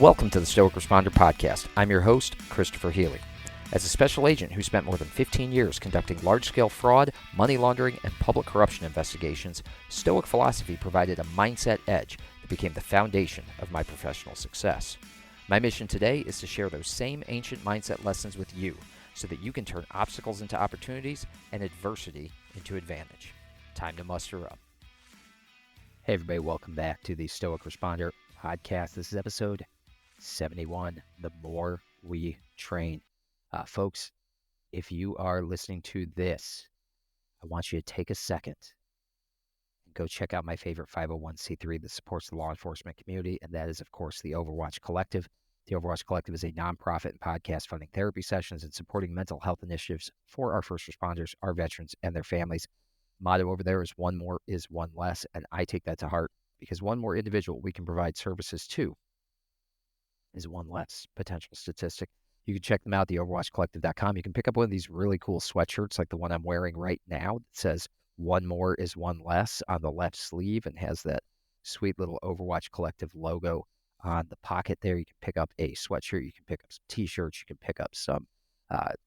Welcome to the Stoic Responder Podcast. I'm your host, Christopher Healy. As a special agent who spent more than 15 years conducting large-scale fraud, money laundering, and public corruption investigations, Stoic philosophy provided a mindset edge that became the foundation of my professional success. My mission today is to share those same ancient mindset lessons with you so that you can turn obstacles into opportunities and adversity into advantage. Time to muster up. Hey everybody, welcome back to the Stoic Responder Podcast. This is episode 71, The More We Train. Folks, if you are listening to this, I want you to take a second and go check out my favorite 501c3 that supports the law enforcement community, and that is, of course, the Overwatch Collective. The Overwatch Collective is a nonprofit and podcast funding therapy sessions and supporting mental health initiatives for our first responders, our veterans, and their families. Motto over there is one more is one less, and I take that to heart because one more individual we can provide services to is one less potential statistic. You can check them out, the overwatchcollective.com. You can pick up one of these really cool sweatshirts like the one I'm wearing right now that says one more is one less on the left sleeve and has that sweet little Overwatch Collective logo on the pocket there. You can pick up a sweatshirt. You can pick up some t-shirts. You can pick up some,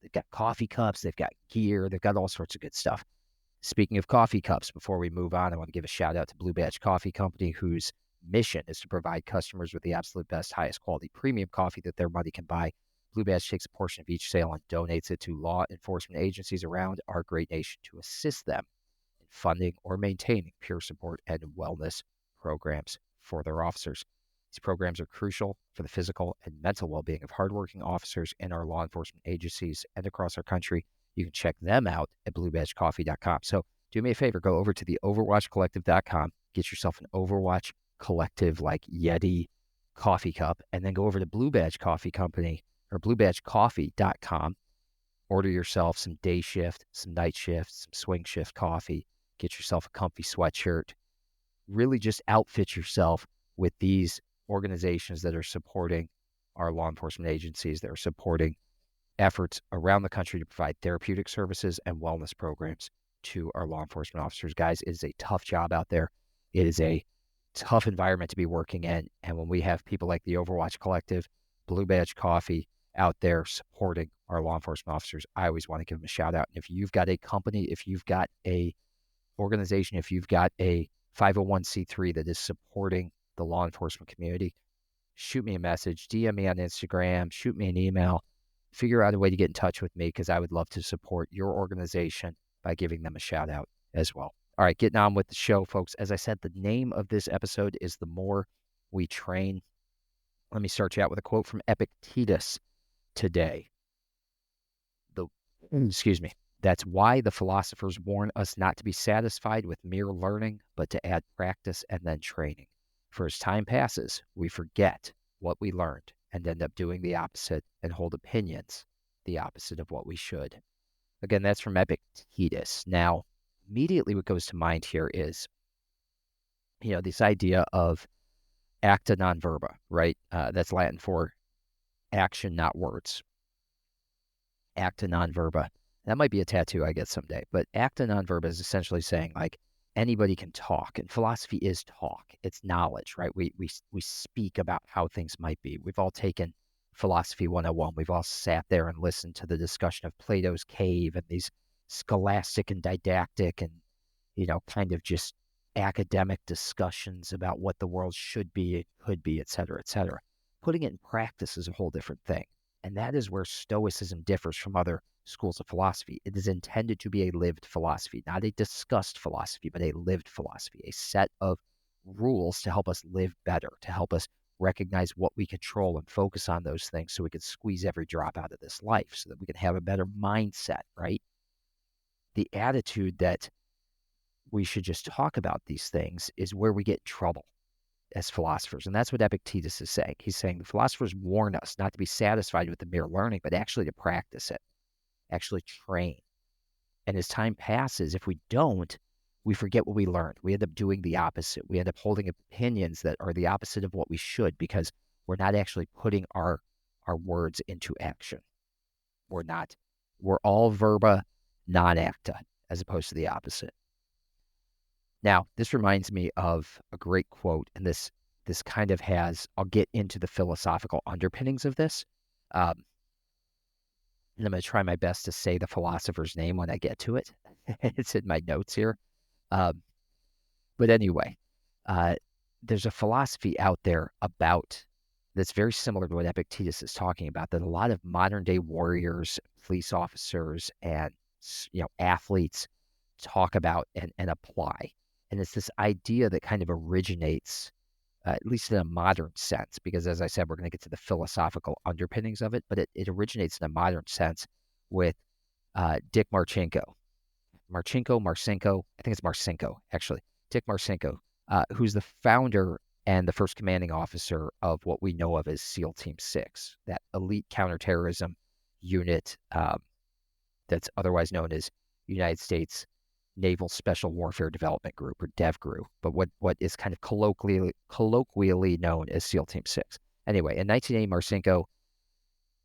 they've got coffee cups. They've got gear. They've got all sorts of good stuff. Speaking of coffee cups, before we move on, I want to give a shout out to Blue Badge Coffee Company, whose mission is to provide customers with the absolute best, highest quality premium coffee that their money can buy. Blue Badge takes a portion of each sale and donates it to law enforcement agencies around our great nation to assist them in funding or maintaining peer support and wellness programs for their officers. These programs are crucial for the physical and mental well-being of hardworking officers in our law enforcement agencies and across our country. You can check them out at bluebadgecoffee.com. So do me a favor, go over to the overwatchcollective.com, get yourself an Overwatch Collective like Yeti coffee cup, and then go over to Blue Badge Coffee Company or bluebadgecoffee.com. Order yourself some day shift, some night shift, some swing shift coffee. Get yourself a comfy sweatshirt. Really just outfit yourself with these organizations that are supporting our law enforcement agencies, that are supporting efforts around the country to provide therapeutic services and wellness programs to our law enforcement officers. Guys, it is a tough job out there. It is a tough environment to be working in. And when we have people like the Overwatch Collective, Blue Badge Coffee out there supporting our law enforcement officers, I always want to give them a shout out. And if you've got a company, if you've got a organization, if you've got a 501c3 that is supporting the law enforcement community, shoot me a message, DM me on Instagram, shoot me an email, figure out a way to get in touch with me because I would love to support your organization by giving them a shout out as well. All right, getting on with the show, folks. As I said, the name of this episode is The More We Train. Let me start you out with a quote from Epictetus today. That's why the philosophers warn us not to be satisfied with mere learning, but to add practice and then training. For as time passes, we forget what we learned and end up doing the opposite and hold opinions the opposite of what we should. Again, that's from Epictetus. Now, immediately what goes to mind here is, this idea of acta non verba, right? That's Latin for action, not words. Acta non verba. That might be a tattoo I get someday, but acta non verba is essentially saying like anybody can talk, and philosophy is talk. It's knowledge, right? We speak about how things might be. We've all taken Philosophy 101. We've all sat there and listened to the discussion of Plato's cave and these scholastic and didactic and, kind of just academic discussions about what the world should be, it could be, et cetera, et cetera. Putting it in practice is a whole different thing. And that is where Stoicism differs from other schools of philosophy. It is intended to be a lived philosophy, not a discussed philosophy, but a lived philosophy, a set of rules to help us live better, to help us recognize what we control and focus on those things so we can squeeze every drop out of this life so that we can have a better mindset, right? The attitude that we should just talk about these things is where we get in trouble as philosophers. And that's what Epictetus is saying. He's saying the philosophers warn us not to be satisfied with the mere learning, but actually to practice it, actually train. And as time passes, if we don't, we forget what we learned. We end up doing the opposite. We end up holding opinions that are the opposite of what we should because we're not actually putting our words into action. We're all verba, non-acta, as opposed to the opposite. Now, this reminds me of a great quote, and this this kind of has, I'll get into the philosophical underpinnings of this. And I'm going to try my best to say the philosopher's name when I get to it. It's in my notes here. But anyway, there's a philosophy out there about that's very similar to what Epictetus is talking about, that a lot of modern day warriors, police officers, and athletes talk about and apply. And it's this idea that kind of originates, at least in a modern sense, because as I said, we're going to get to the philosophical underpinnings of it, but it originates in a modern sense with Dick Marcinko. Marcinko, I think it's Marcinko, actually. Dick Marcinko, who's the founder and the first commanding officer of what we know of as SEAL Team 6, that elite counterterrorism unit that's otherwise known as United States Naval Special Warfare Development Group, or DevGRU, but what is kind of colloquially known as SEAL Team 6. Anyway, in 1980, Marcinko,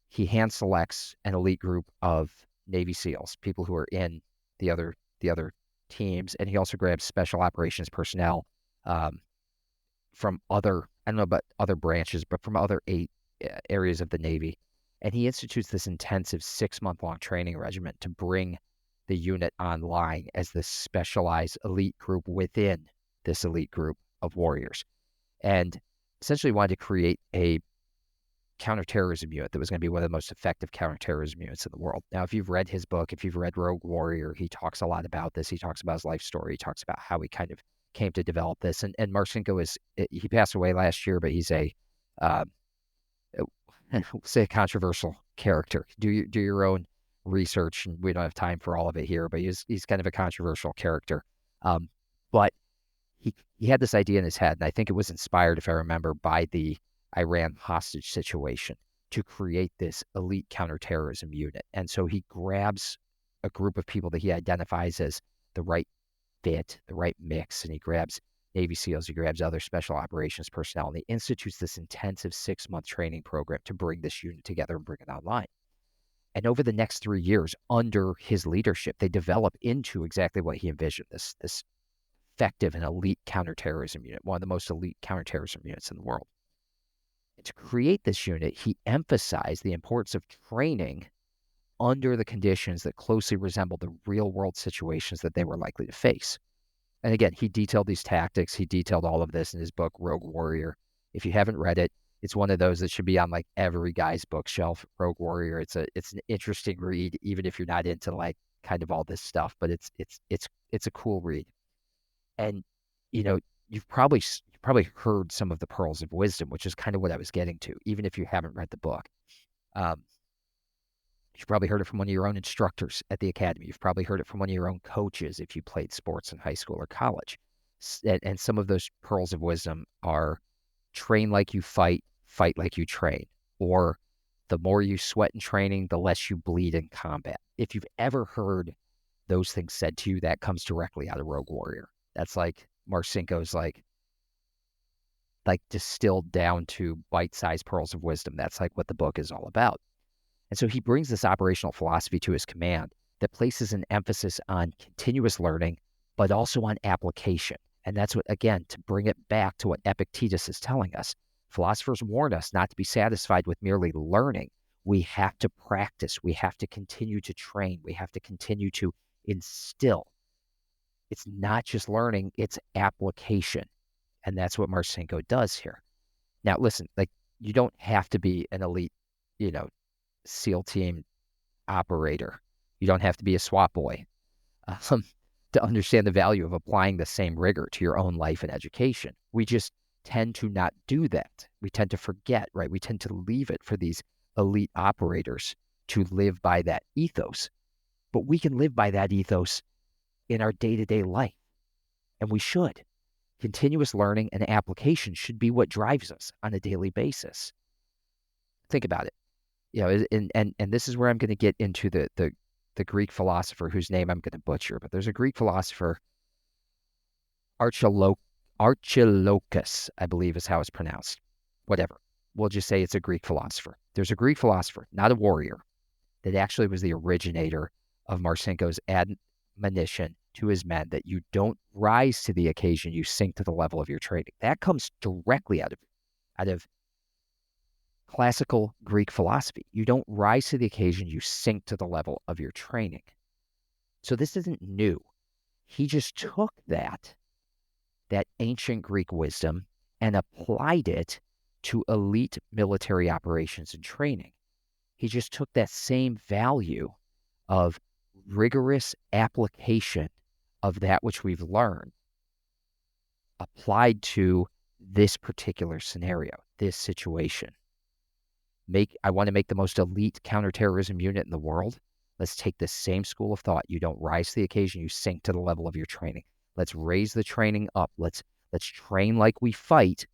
he hand selects an elite group of Navy SEALs, people who are in the other teams, and he also grabs special operations personnel from other, I don't know about other branches, but from other 8 areas of the Navy. And he institutes this intensive 6-month-long training regimen to bring the unit online as this specialized elite group within this elite group of warriors. And essentially wanted to create a counterterrorism unit that was going to be one of the most effective counterterrorism units in the world. Now, if you've read his book, if you've read Rogue Warrior, he talks a lot about this. He talks about his life story. He talks about how he kind of came to develop this. And Marcinko he passed away last year, but he's say a controversial character. Do your own research, and we don't have time for all of it here, but he's kind of a controversial character. But he had this idea in his head, and I think it was inspired, if I remember, by the Iran hostage situation, to create this elite counterterrorism unit. And so he grabs a group of people that he identifies as the right fit, the right mix, and he grabs Navy SEALs, he grabs other special operations personnel, and he institutes this intensive 6-month training program to bring this unit together and bring it online. And over the next 3 years, under his leadership, they develop into exactly what he envisioned, this effective and elite counterterrorism unit, one of the most elite counterterrorism units in the world. And to create this unit, he emphasized the importance of training under the conditions that closely resembled the real-world situations that they were likely to face. And again, he detailed these tactics. He detailed all of this in his book, Rogue Warrior. If you haven't read it, it's one of those that should be on like every guy's bookshelf. Rogue Warrior. It's an interesting read, even if you're not into like kind of all this stuff. But it's a cool read. And you've probably heard some of the pearls of wisdom, which is kind of what I was getting to, even if you haven't read the book. You've probably heard it from one of your own instructors at the academy. You've probably heard it from one of your own coaches if you played sports in high school or college. And some of those pearls of wisdom are train like you fight, fight like you train. Or the more you sweat in training, the less you bleed in combat. If you've ever heard those things said to you, that comes directly out of Rogue Warrior. That's like Marcinko's like distilled down to bite-sized pearls of wisdom. That's like what the book is all about. And so he brings this operational philosophy to his command that places an emphasis on continuous learning, but also on application. And that's what, again, to bring it back to what Epictetus is telling us. Philosophers warn us not to be satisfied with merely learning. We have to practice. We have to continue to train. We have to continue to instill. It's not just learning, it's application. And that's what Marcinko does here. Now, listen, you don't have to be an elite, SEAL team operator. You don't have to be a SWAT boy to understand the value of applying the same rigor to your own life and education. We just tend to not do that. We tend to forget, right? We tend to leave it for these elite operators to live by that ethos. But we can live by that ethos in our day-to-day life, and we should. Continuous learning and application should be what drives us on a daily basis. Think about it. And this is where I'm going to get into the Greek philosopher whose name I'm going to butcher, but there's a Greek philosopher, Archilochus, I believe is how it's pronounced. Whatever. We'll just say it's a Greek philosopher. There's a Greek philosopher, not a warrior, that actually was the originator of Marcinko's admonition to his men that you don't rise to the occasion, you sink to the level of your training. That comes directly out of classical Greek philosophy. You don't rise to the occasion, you sink to the level of your training. So this isn't new. He just took that ancient Greek wisdom and applied it to elite military operations and training. He just took that same value of rigorous application of that which we've learned, applied to this particular scenario, this situation. I want to make the most elite counterterrorism unit in the world. Let's take the same school of thought. You don't rise to the occasion, you sink to the level of your training. Let's raise the training up. Let's train like we fight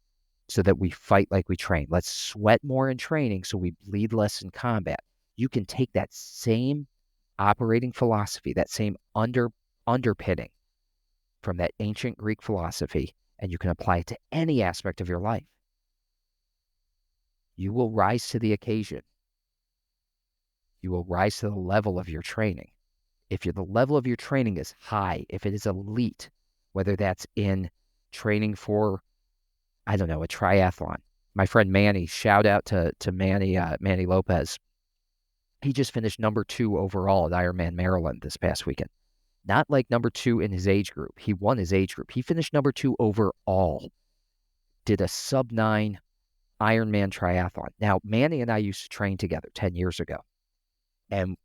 so that we fight like we train. Let's sweat more in training so we bleed less in combat. You can take that same operating philosophy, that same underpinning from that ancient Greek philosophy, and you can apply it to any aspect of your life. You will rise to the occasion. You will rise to the level of your training. If the level of your training is high, if it is elite, whether that's in training for, a triathlon. My friend Manny, shout out to Manny Lopez. He just finished number 2 overall at Ironman Maryland this past weekend. Not like number 2 in his age group. He won his age group. He finished number 2 overall. Did a sub-9 Ironman triathlon. Now, Manny and I used to train together 10 years ago. And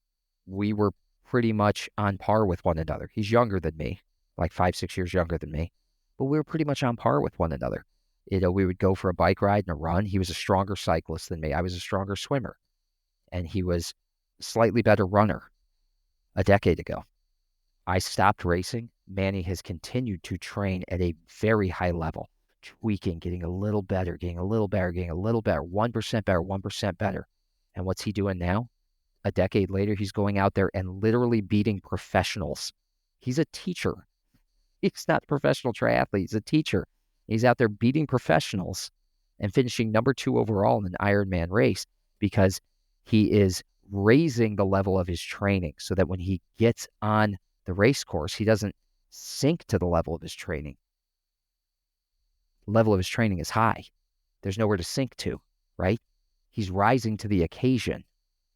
we were pretty much on par with one another. He's younger than me, like 5-6 years younger than me. But we were pretty much on par with one another. We would go for a bike ride and a run. He was a stronger cyclist than me. I was a stronger swimmer. And he was a slightly better runner a decade ago. I stopped racing. Manny has continued to train at a very high level, tweaking, getting a little better, getting a little better, 1% better, 1% better. And what's he doing now? A decade later, he's going out there and literally beating professionals. He's a teacher. He's not a professional triathlete. He's a teacher. He's out there beating professionals and finishing number 2 overall in an Ironman race because he is raising the level of his training so that when he gets on the race course, he doesn't sink to the level of his training. The level of his training is high. There's nowhere to sink to, right? He's rising to the occasion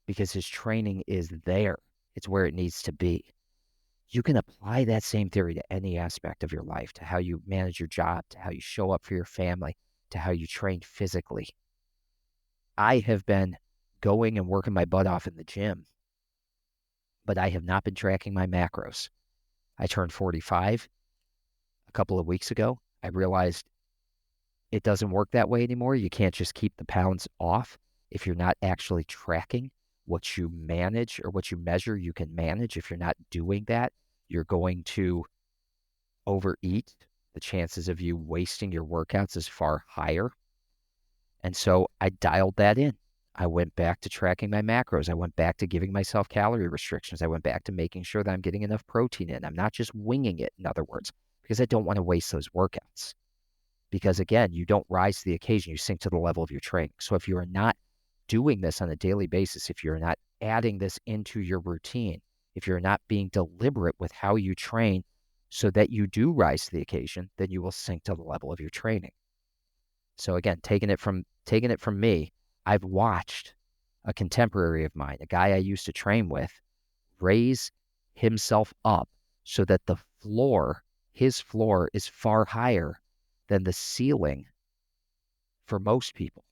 because his training is there. It's where it needs to be. You can apply that same theory to any aspect of your life, to how you manage your job, to how you show up for your family, to how you train physically. I have been going and working my butt off in the gym, but I have not been tracking my macros. I turned 45 a couple of weeks ago. I realized it doesn't work that way anymore. You can't just keep the pounds off if you're not actually tracking what you manage or what you measure. You can manage. If you're not doing that, you're going to overeat. The chances of you wasting your workouts is far higher. And so I dialed that in. I went back to tracking my macros. I went back to giving myself calorie restrictions. I went back to making sure that I'm getting enough protein in. I'm not just winging it, in other words, because I don't want to waste those workouts. Because again, you don't rise to the occasion, you sink to the level of your training. So if you are not doing this on a daily basis, if you're not adding this into your routine, if you're not being deliberate with how you train so that you do rise to the occasion, then you will sink to the level of your training. So again, taking it from me, I've watched a contemporary of mine, a guy I used to train with, raise himself up so that his floor is far higher than the ceiling for most people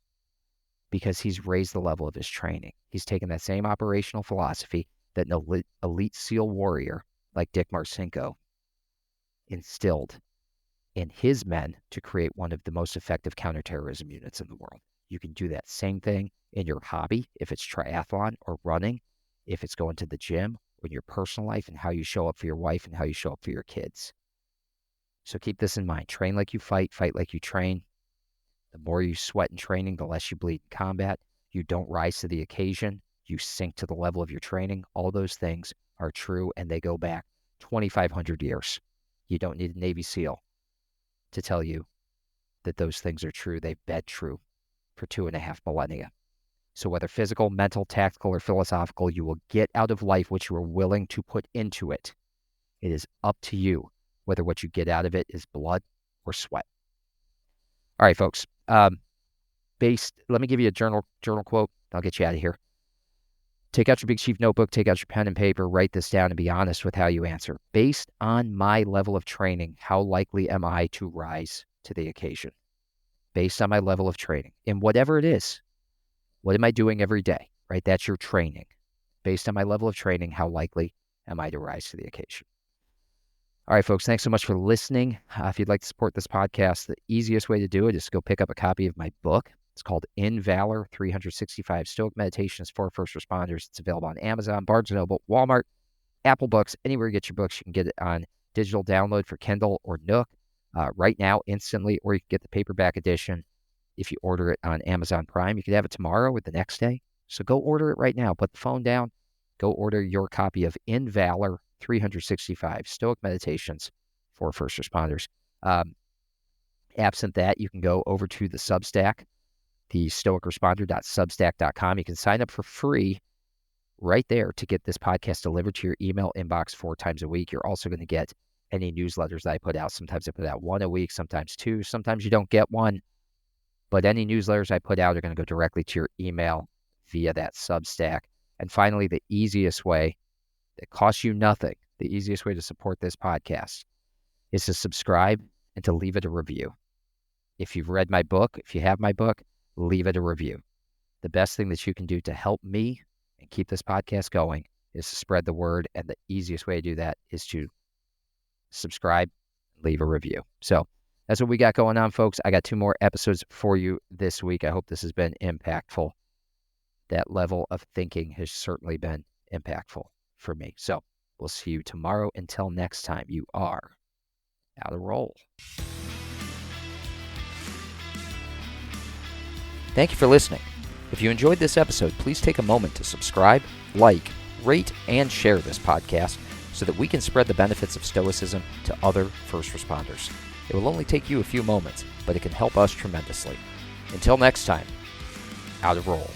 because he's raised the level of his training. He's taken that same operational philosophy that an elite SEAL warrior like Dick Marcinko instilled in his men to create one of the most effective counterterrorism units in the world. You can do that same thing in your hobby, if it's triathlon or running, if it's going to the gym, or in your personal life and how you show up for your wife and how you show up for your kids. So keep this in mind. Train like you fight like you train. The more you sweat in training, the less you bleed in combat. You don't rise to the occasion. You sink to the level of your training. All those things are true, and they go back 2,500 years. You don't need a Navy SEAL to tell you that those things are true. They've been true for 2.5 millennia. So whether physical, mental, tactical, or philosophical, you will get out of life what you are willing to put into it. It is up to you whether what you get out of it is blood or sweat. All right, folks. Let me give you a journal quote. I'll get you out of here. Take out your Big Chief notebook, take out your pen and paper, write this down, and be honest with how you answer. Based on my level of training, how likely am I to rise to the occasion? Based on my level of training, in whatever it is, what am I doing every day, right? That's your training. Based on my level of training, how likely am I to rise to the occasion? All right, folks, thanks so much for listening. If you'd like to support this podcast, the easiest way to do it is to go pick up a copy of my book. It's called In Valor, 365 Stoic Meditations for First Responders. It's available on Amazon, Barnes & Noble, Walmart, Apple Books, anywhere you get your books. You can get it on digital download for Kindle or Nook right now, instantly, or you can get the paperback edition if you order it on Amazon Prime. You can have it tomorrow or the next day. So go order it right now. Put the phone down. Go order your copy of In Valor, 365 Stoic Meditations for First Responders. Absent that, you can go over to the Substack, the stoicresponder.substack.com. You can sign up for free right there to get this podcast delivered to your email inbox 4 times a week. You're also going to get any newsletters that I put out. Sometimes I put out 1 a week, sometimes 2. Sometimes you don't get one. But any newsletters I put out are going to go directly to your email via that Substack. And finally, the easiest way, that costs you nothing, the easiest way to support this podcast is to subscribe and to leave it a review. If you've read my book, if you have my book, leave it a review. The best thing that you can do to help me and keep this podcast going is to spread the word. And the easiest way to do that is to subscribe, leave a review. So that's what we got going on, folks. I got 2 more episodes for you this week. I hope this has been impactful. That level of thinking has certainly been impactful for me. So we'll see you tomorrow. Until next time, you are out of roll. Thank you for listening. If you enjoyed this episode, please take a moment to subscribe, like, rate, and share this podcast so that we can spread the benefits of Stoicism to other first responders. It will only take you a few moments, but it can help us tremendously. Until next time, out of roll.